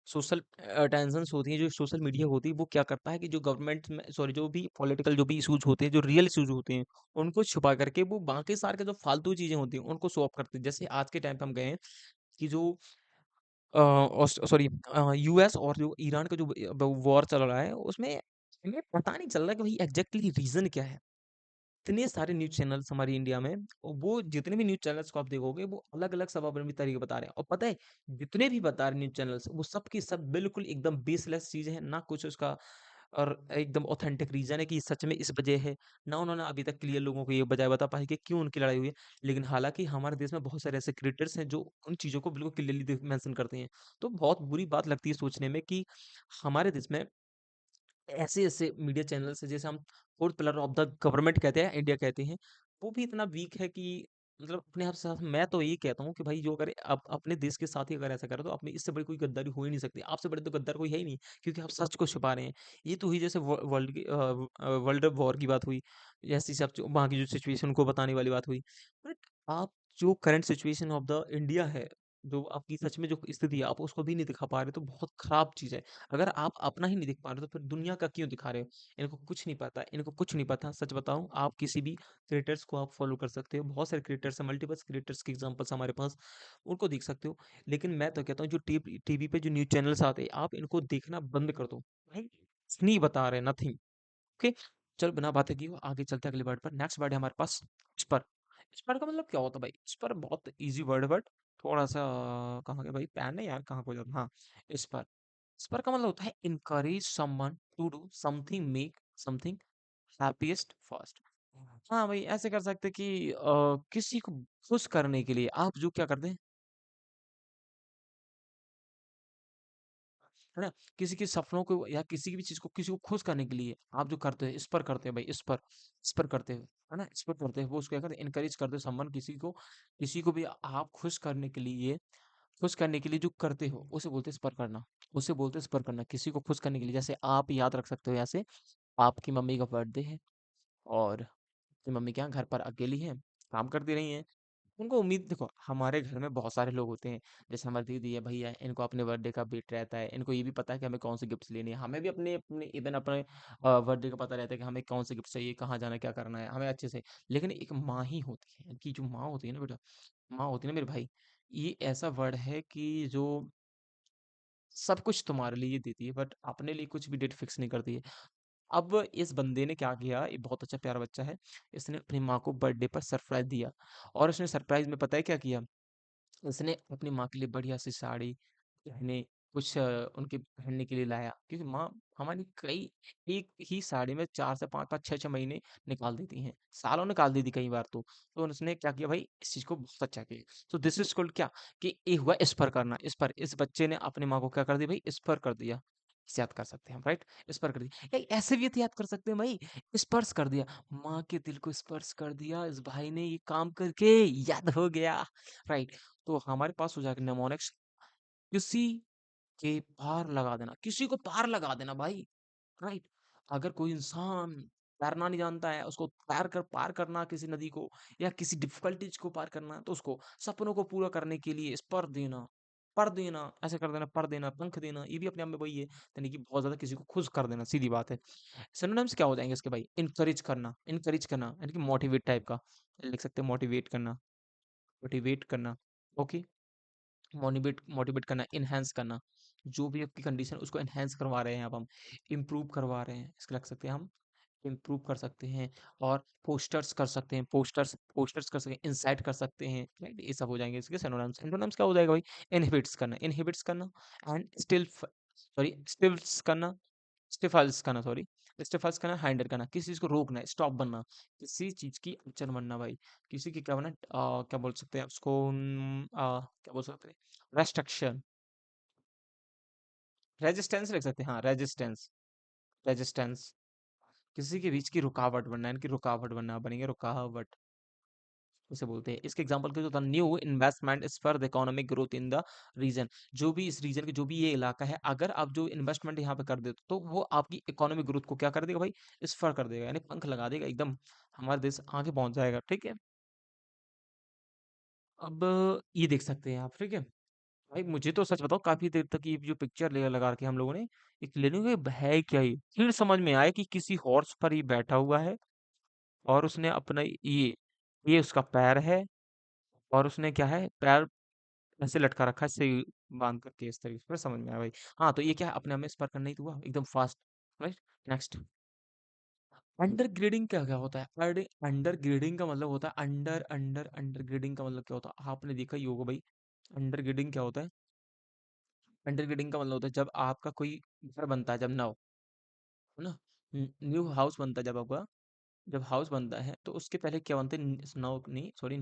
सोशल टेंशन्स होती हैं जो सोशल मीडिया होती है वो क्या करता है कि जो गवर्नमेंट में सॉरी जो भी पॉलिटिकल जो भी इश्यूज होते हैं जो रियल इश्यूज होते हैं उनको छुपा करके वो बाकी सारे के जो फालतू चीजें होती हैं उनको शो ऑफ करते हैं जैसे आज के टाइम पे हम गए हैं कि जो सॉरी यूएस और जो ईरान का जो वॉर चल रहा है उसमें हमें पता नहीं चल रहा कि भाई एग्जैक्टली रीजन क्या है इतने सारे न्यूज़ चैनल्स हमारी इंडिया में और वो जितने भी न्यूज़ चैनल्स को आप देखोगे वो अलग-अलग सब अपने तरीके बता रहे हैं और पता है जितने भी बता रहे न्यूज़ चैनल्स वो सब की सब बिल्कुल एकदम बेसलेस चीज़ है ना कुछ उसका और एकदम ऑथेंटिक रीज़न है कि सच में इस वजह है ना उन्होंने अभी तक क्लियर लोगों को ये वजह बता पाई कि क्यों उनकी लड़ाई हुई है लेकिन हालांकि हमारे देश में बहुत सारे ऐसे क्रिएटर्स हैं जो उन चीज़ों को बिल्कुल क्लियरली मेंशन करते हैं तो बहुत बुरी बात लगती है सोचने में कि हमारे देश में ऐसे-ऐसे मीडिया चैनल्स हैं जैसे हम fourth pillar of the government कहते हैं, इंडिया कहते हैं, वो भी इतना वीक है कि मतलब अपने आप साथ मैं तो यही कहता हूँ कि भाई जो अगर अपने देश के साथ ही अगर ऐसा करे तो अपने इससे बड़ी कोई गद्दारी हो ही नहीं सकती। आपसे बड़े तो गद्दार कोई है ही नहीं क्योंकि आप सच को छुपा रहे हैं। ये तो हुई जैसे वर्ल्ड वॉर की बात हुई, जैसी सब जो वहाँ की जो सिचुएशन को बताने वाली बात हुई। बट आप जो current situation of the India है, जो आपकी सच में जो स्थिति है, आप उसको भी नहीं दिखा पा रहे तो बहुत खराब चीज़ है। अगर आप अपना ही नहीं दिख पा रहे हो तो फिर दुनिया का क्यों दिखा रहे हो इनको कुछ नहीं पता इनको कुछ नहीं पता सच बताऊं आप किसी भी क्रिएटर्स को आप फॉलो कर सकते हो बहुत सारे क्रिएटर्स हैं मल्टीपल क्रिएटर्स के एग्जांपल्स हमारे पास उनको देख सकते हो लेकिन मैं तो कहता हूँ जो टीवी पे जो न्यूज चैनल्स आते हैं आप इनको देखना बंद कर दो भाई कुछ नहीं बता रहे नथिंग ओके चल बिना बातें किए आगे चलते हैं अगले वर्ड पर नेक्स्ट वर्ड है हमारे पास स्पर स्पर का मतलब क्या होता है भाई स्पर बहुत इजी वर्ड है बट थोड़ा सा कहाँ गया भाई पैन है यार कहाँ को जाता हाँ स्पर स्पर का मतलब होता है encourage someone to do something make something happiest first. हाँ भाई, ऐसे कर सकते कि किसी को खुश करने के लिए आप जो क्या करते हैं, है ना? किसी के सपनों को या किसी की भी चीज को किसी को खुश करने के लिए आप जो करते हो, इस पर करते हो भाई, इस पर करते हो, है ना? इस पर करते हो, वो उसको क्या करते हैं, इनकरेज करते हो समवन, किसी को भी आप खुश करने के लिए जो करते हो उसे बोलते हैं स्पर करना। उसे बोलते हैं स्पर करना, किसी को खुश करने के लिए। जैसे आप याद रख सकते हो, ऐसे आपकी मम्मी का बर्थडे है और आपकी मम्मी क्या घर पर अकेली है, काम करती रही हैं। उनको उम्मीद, देखो हमारे घर में बहुत सारे लोग होते हैं, जैसे हमारी दीदी है, भैया है, इनको अपने बर्थडे का वेट रहता है, इनको ये भी पता है कि हमें कौन से गिफ्ट्स लेने हैं, हमें भी अपने अपने इवन अपने बर्थडे का पता रहता है कि हमें कौन से गिफ्ट चाहिए, कहाँ जाना है, क्या करना है, हमें अच्छे से। लेकिन एक माँ ही होती है, इनकी जो माँ होती है ना बेटा, माँ होती है ना मेरे भाई, ये ऐसा वर्ड है कि जो सब कुछ तुम्हारे लिए देती है बट अपने लिए कुछ भी डेट फिक्स नहीं करती है। अब इस बंदे ने क्या किया, ये बहुत अच्छा प्यारा बच्चा है, इसने अपनी माँ को बर्थडे पर सरप्राइज दिया। और उसने सरप्राइज में पता है क्या किया, उसने अपनी माँ के लिए बढ़िया सी साड़ी पहने, कुछ उनके पहनने के लिए लाया, क्योंकि माँ हमारी कई एक ही साड़ी में 4 से 5-5 6-6 महीने निकाल देती हैं, सालों निकाल देती कई बार तो उसने क्या किया भाई, इस चीज को बहुत अच्छा किया। तो दिस इज कॉल्ड क्या, कि ये हुआ इस पर करना, इस पर, इस बच्चे ने अपनी माँ को क्या कर दिया भाई, इस पर कर दिया। इसे याद कर सकते हैं हम, राइट, इस पर कर दिया, या ऐसे भी तो याद कर सकते हैं भाई, स्पर्श कर दिया, माँ के दिल को स्पर्श कर दिया इस भाई ने, ये काम करके याद हो गया, राइट। तो हमारे पास हो जाएगा नेमोनिक्स, किसी के पार लगा देना, किसी को पार लगा देना भाई, राइट। अगर कोई इंसान तैरना नहीं जानता है, उसको तैर कर पार करना किसी नदी को, या किसी डिफिकल्टीज को पार करना, तो उसको सपनों को पूरा करने के लिए स्पर देना, पर देना, ऐसे कर देना, पर देना, पंख देना, ये भी अपने आप में वही है, यानी कि बहुत ज्यादा किसी को खुश कर देना, सीधी बात है। सिनोनिम्स क्या हो जाएंगे इसके भाई, इनकरेज करना यानी कि मोटिवेट टाइप का, लिख सकते हैं मोटिवेट करना, मोटिवेट करना, ओके। मोटिवेट मोटिवेट करना, इनहेंस करना, जो भी आपकी कंडीशन उसको इनहेंस करवा रहे हैं, अब हम इम्प्रूव करवा रहे हैं, इसको रख सकते हैं हम, इम्प्रूव कर सकते हैं। और पोस्टर्स कर सकते हैं, पोस्टर्स कर सकते हैं, इंसाइट कर सकते हैं, राइट, ये सब हो जाएंगे इसके सिनोनिम्स। सिनोनिम्स क्या हो जाएगा भाई, इनहिबिट्स करना एंड स्टिल्स करना, स्टिफल्स करना, सॉरी, स्टिफल्स करना, हैंडल करना, किसी चीज को रोकना, स्टॉप बनना, किसी चीज की अड़चन बनना भाई, किसी की क्या बनना, क्या बोल सकते हैं उसको, क्या बोल सकते हैं, रेस्ट्रिक्शन, रेजिस्टेंस लिख सकते हैं, हाँ रेजिस्टेंस, रेजिस्टेंस, किसी के बीच की रुकावट बनना, इनकी रुकावट बनना, बनेंगे रुकावट, उसे बोलते हैं। इसके एग्जांपल के, तो new investment is for the economic growth in the region, जो भी इस रीजन के, जो भी ये इलाका है, अगर आप जो इन्वेस्टमेंट यहाँ पे कर देते तो वो आपकी इकोनॉमिक ग्रोथ को क्या कर देगा भाई, इस फर कर देगा, यानी पंख लगा देगा एकदम, हमारा देश आगे पहुंच जाएगा, ठीक है। अब ये देख सकते हैं आप, ठीक है। भाई मुझे तो सच बताओ, काफी देर तक ये जो पिक्चर ले लगा के हम लोगों ने एक लेने के, है क्या ये, फिर समझ में आया कि किसी हॉर्स पर ये बैठा हुआ है, और उसने अपना ये उसका पैर है, और उसने क्या है, पैर ऐसे लटका रखा है, ऐसे बांध करके, इस तरीके से फिर समझ में आया भाई। हाँ, तो ये क्या है, अपने आप में स्पर करना ही तो हुआ एकदम fast, right. Next, under grading क्या क्या होता है, अंडर ग्रेडिंग का मतलब होता है, अंडर ग्रेडिंग का मतलब क्या होता है, आपने देखा ही होगा भाई, अंडर ग्रेडिंग क्या होता है। अंडर ग्रेडिंग का मतलब होता है जब आपका कोई घर बनता है, जब नव, है ना, न्यू हाउस बनता है, जब आपका, जब हाउस बनता है तो उसके पहले क्या बनते हैं, नव नहीं, सॉरी,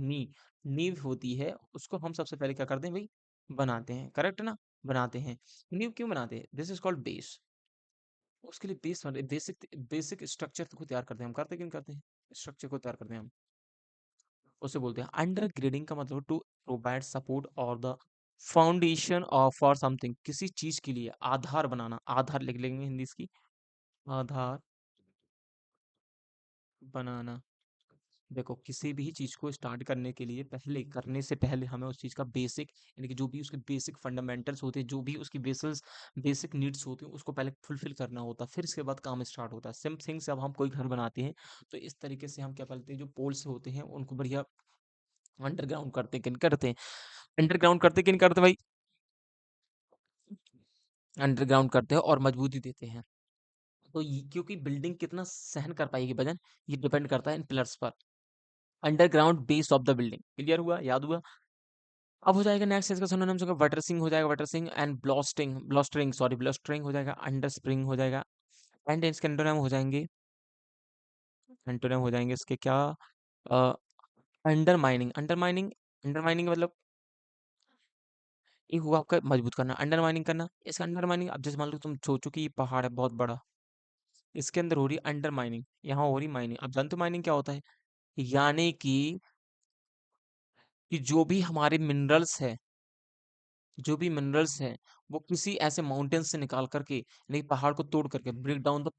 नींव होती है, उसको हम सबसे पहले क्या करते हैं भाई, बनाते हैं, करेक्ट है ना, बनाते हैं। नींव क्यों बनाते हैं, दिस इज कॉल्ड बेस, उसके लिए बेस, बेसिक बेसिक स्ट्रक्चर को तैयार करते हैं हम, करते क्यों नहीं करते हैं, स्ट्रक्चर को तैयार करते हैं हम, उसे बोलते हैं अंडर ग्रेडिंग का मतलब टू प्रोवाइड सपोर्ट और the foundation of for something, किसी चीज के लिए आधार बनाना, आधार लिख लेंगे हिंदी इसकी, आधार बनाना। देखो किसी भी चीज को स्टार्ट करने के लिए, पहले करने से पहले हमें उस चीज का बेसिक, यानी कि जो भी उसके बेसिक फंडामेंटल्स होते हैं, जो भी उसकी बेसिक नीड्स होती हैं, उसको पहले फुलफिल करना होता है, फिर इसके बाद काम स्टार्ट होता है। सेम थिंग से अब हम कोई घर बनाते हैं, तो इस तरीके से हम क्या करते हैं, जो पोल्स होते हैं उनको बढ़िया अंडरग्राउंड करते हैं, किन करते हैं, अंडरग्राउंड करते किन करते भाई, अंडरग्राउंड करते हैं और मजबूती देते हैं। तो क्योंकि बिल्डिंग कितना सहन कर पाएगी वजन, ये डिपेंड करता है इन पिलर्स पर, underground base of the building, clear हुआ, याद हुआ। अब हो जाएगा नेक्स्ट, इसका सिनोनिम्स होगा वटरसिंग, हो जाएगा वटरसिंग, एंड ब्लोस्टरिंग हो जाएगा, अंडर स्प्रिंग हो जाएगा, एंड इसके एंटोनिम हो जाएंगे एंटोनिम हो जाएंगे इसके क्या? अंडरमाइनिंग। अंडरमाइनिंग अंडरमाइनिंग मतलब ये हुआ आपका मजबूत करना, अंडरमाइनिंग करना। इस अंडरमाइनिंग, अब जैसे मान लो तुम सोचो कि ये पहाड़ है बहुत बड़ा, इसके अंदर हो रही अंडरमाइनिंग, यहाँ हो रही माइनिंग। अब जानते हो माइनिंग क्या होता है? यानी कि जो भी मिनरल्स हैं वो किसी ऐसे माउंटेन से निकाल करके, नहीं पहाड़ को तोड़ करके, ब्रेक डाउन द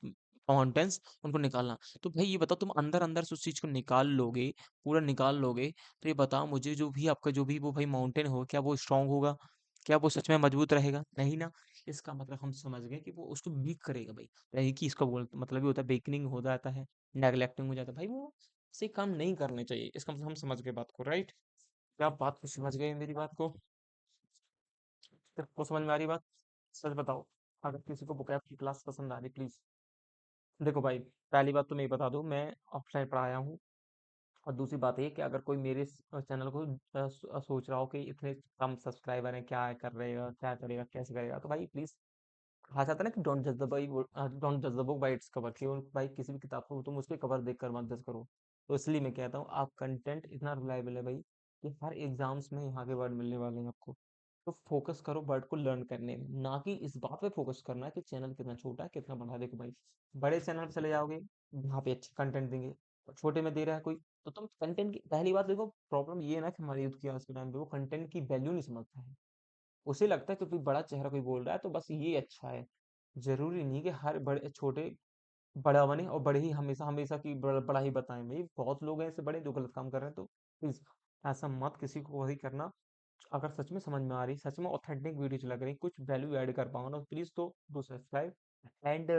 माउंटेन्स, उनको निकालना। तो भाई ये बताओ, तुम अंदर अंदर से उस चीज को निकाल लोगे, पूरा निकाल लोगे, तो ये बताओ मुझे, जो भी आपका जो भी वो भाई माउंटेन हो, क्या वो स्ट्रांग होगा? क्या वो सच में मजबूत रहेगा? नहीं ना। इसका मतलब हम समझ गए कि वो उसको वीक करेगा भाई। यही कि इसका बोल मतलब ही होता है, वीकनिंग हो जाता है, नेग्लेक्टिंग हो जाता है भाई, वो से काम नहीं करने चाहिए। इसका मतलब हम समझ गए बात को, राइट? क्या आप बात को समझ गए मेरी बात को? सबको समझ में आ रही बात? सच बताओ, अगर किसी को बुक की क्लास पसंद आ रही, प्लीज। देखो भाई, पहली बात तो मैं ये बता दूं, मैं ऑफलाइन पढ़ाया हूँ। और दूसरी बात ये कि अगर कोई मेरे चैनल को सोच रहा हो कि इतने कम सब्सक्राइबर हैं, क्या कर रहेगा, क्या करेगा, कैसे करेगा, तो भाई प्लीज, कहा जाता है ना कि डोंट जज the book by its cover, कि भाई किसी भी किताब को तुम उसके कवर देख कर मत जज करो। तो इसलिए मैं कहता हूँ, आप कंटेंट इतना रिलायबल है भाई, कि हर एग्जाम्स में यहाँ के वर्ड मिलने वाले हैं आपको। तो फोकस करो वर्ड को लर्न करने में, ना कि इस बात पे फोकस करना है कि चैनल कितना छोटा है, कितना बड़ा है। देखो भाई, बड़े चैनल पे चले जाओगे, वहाँ पे अच्छे कंटेंट देंगे, और छोटे में दे रहा है कोई, तो तुम कंटेंट की पहली बात देखो, प्रॉब्लम ये है ना कि हमारे यूथ की आज के टाइम पे वो कंटेंट की वैल्यू नहीं समझता है। उसे लगता है कि कोई बड़ा चेहरा कोई बोल रहा है तो बस ये अच्छा है। जरूरी नहीं कि हर बड़े छोटे बड़ा बने, और बड़े ही हमेशा हमेशा की बड़ा ही बताएं। भाई बहुत लोग हैं ऐसे बड़े जो गलत काम कर रहे हैं, तो प्लीज ऐसा मत किसी को वही करना। अगर सच में समझ में आ रही, सच में ऑथेंटिक वीडियो लग रही, कुछ वैल्यू ऐड कर पाऊंगा ना, प्लीज तो डू सब्सक्राइब। एंड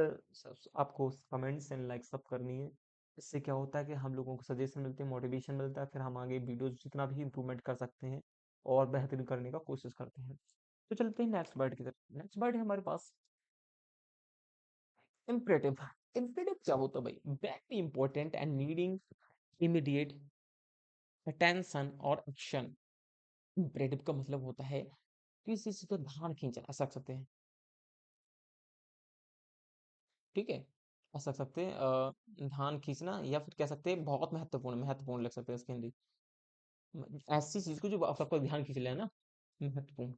आपको कमेंट्स एंड लाइक सब करनी है। इससे क्या होता है कि हम लोगों को सजेशन मिलते हैं, मोटिवेशन मिलता है, फिर हम आगे वीडियो जितना भी इम्प्रूवमेंट कर सकते हैं और बेहतरीन करने का कोशिश करते हैं। तो चलते हैं नेक्स्ट वर्ड की तरफ। नेक्स्ट वर्ड है हमारे पास इम्परेटिव। इम्परेटिव क्या होता है भाई? Very important and needing immediate attention और एक्शन। इम्परेटिव का मतलब होता है किसी चीज को ध्यान खींचना, ऐसा कह सकते हैं। ठीक है, ऐसा कह सकते हैं, ध्यान खींचना, या फिर कह सकते हैं बहुत महत्वपूर्ण, महत्वपूर्ण लिख सकते हैं इसके हिंदी। ऐसी चीज को जो आपका ध्यान खींच लेना, महत्वपूर्ण,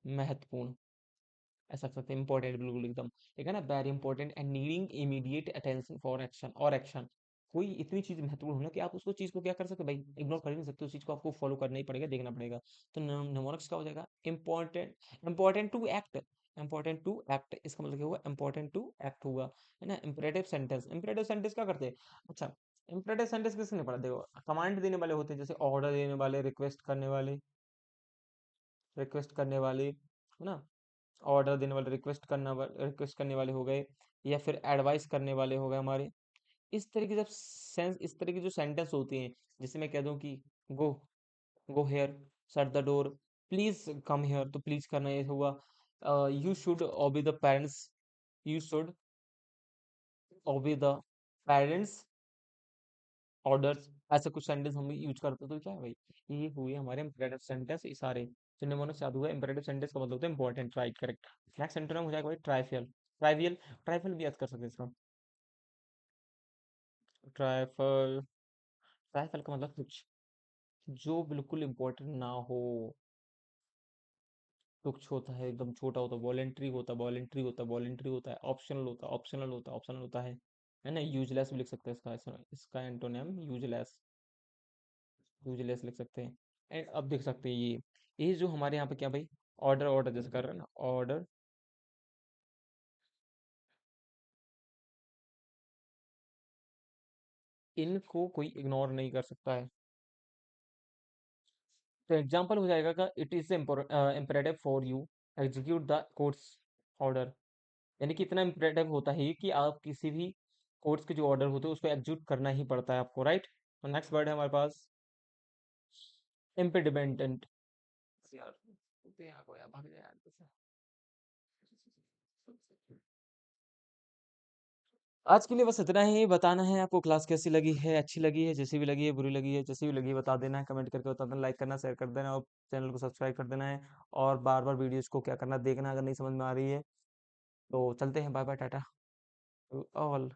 महत्वपूर्ण, ऐसा कर सकते हैं। इंपॉर्टेंट बिल्कुल एकदम, ठीक है ना, very important and needing immediate attention for action और एक्शन। कोई इतनी चीज महत्वपूर्ण होना कि आप उसको चीज को क्या कर सकते हो भाई, इग्नोर कर ही नहीं सकते, उस चीज को आपको फॉलो करना ही पड़ेगा, देखना पड़ेगा। तो निमोनिक्स क्या हो जाएगा? Important, important to act. Important to act, इसका मतलब क्या हुआ? इंपॉर्टेंट टू एक्ट हुआ, है ना। इंपरेटिव सेंटेंस, इंपरेटिव सेंटेंस क्या करते हैं? अच्छा, इंपरेटिव सेंटेंस किसने नहीं पढ़ा? देखो, कमांड देने वाले होते हैं, जैसे ऑर्डर देने वाले, रिक्वेस्ट करने वाले, रिक्वेस्ट करने वाले, है ना। ऑर्डर देने वाले, रिक्वेस्ट करने वाले हो गए, या फिर एडवाइस करने वाले हो गए हमारे। इस तरह की जब सेंस, इस तरह की जो सेंटेंस होती हैं, जैसे मैं कह दूं कि go, go here, shut the door, please come here, तो प्लीज करना ये हुआ। You should obey the parents, you should obey the parents orders, ऐसे कुछ सेंटेंस हम यूज करते हैं। तो क्या है भाई, ये हुए हमारे इंपेरेटिव सेंटेंस इशारे। तो निमोनिक्स याद हुआ, इंपेरेटिव सेंटेंस का मतलब होता है important, right, correct. Next sentence हो जाएगा भाई ट्राइवियल। ट्राइवियल, ट्राइवियल भी याद कर सकते हैं इसका। ट्राइफल, ट्राइफल का मतलब कुछ जो बिल्कुल इंपॉर्टेंट ना हो, कुछ होता है एकदम छोटा होता है, वॉलेंट्री होता है, वॉलेंट्री होता है, वॉलेंट्री होता है, ऑप्शनल होता है, ऑप्शनल होता है, ऑप्शनल होता है ना। यूजलेस भी लिख सकते हैं इसका, इसका एंटोनिम यूजलेस, यूजलेस लिख सकते हैं। एंड अब देख सकते हैं ये जो हमारे यहाँ पे क्या भाई, ऑर्डर, ऑर्डर जैसे कर रहे हैं ना, ऑर्डर, इनको कोई इग्नोर नहीं कर सकता है। तो एग्जाम्पल हो जाएगा का, it is imperative for you execute the courts order. यानी कि इतना इम्परेटिव होता है कि आप किसी भी कोर्ट्स के जो ऑर्डर होते हैं उसको एग्जीक्यूट करना ही पड़ता है आपको, राइट। तो नेक्स्ट वर्ड है हमारे पास इम्पेडिमेंटेंट। यार, भाग जा यार। आज के लिए बस इतना ही बताना है आपको। क्लास कैसी लगी है, अच्छी लगी है, जैसी भी लगी है, बुरी लगी है, जैसी भी लगी है बता देना है, कमेंट करके बता देना, लाइक करना, शेयर कर देना, और चैनल को सब्सक्राइब कर देना है। और बार बार वीडियोस को क्या करना, देखना, अगर नहीं समझ में आ रही है। तो चलते हैं, बाय बाय, टाटा ऑल।